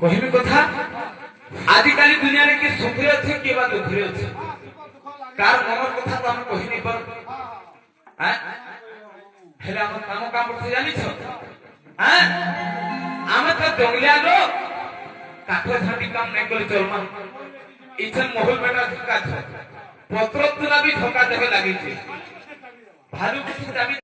कहबी कथा आजिकाली दुनिया रे के सुखरे अछि के बा दुखरे अछि कार मनर कथा तो हम कहि नै पर हैं हेले हम काम करते जानि छ हैं हम तो जंगलिया लोग काठो झाटी काम नै कर चलमा इछन महल बेटा धक्का छ पत्र तुला भी धक्का देबे लागि छ भालू कुछ दाबी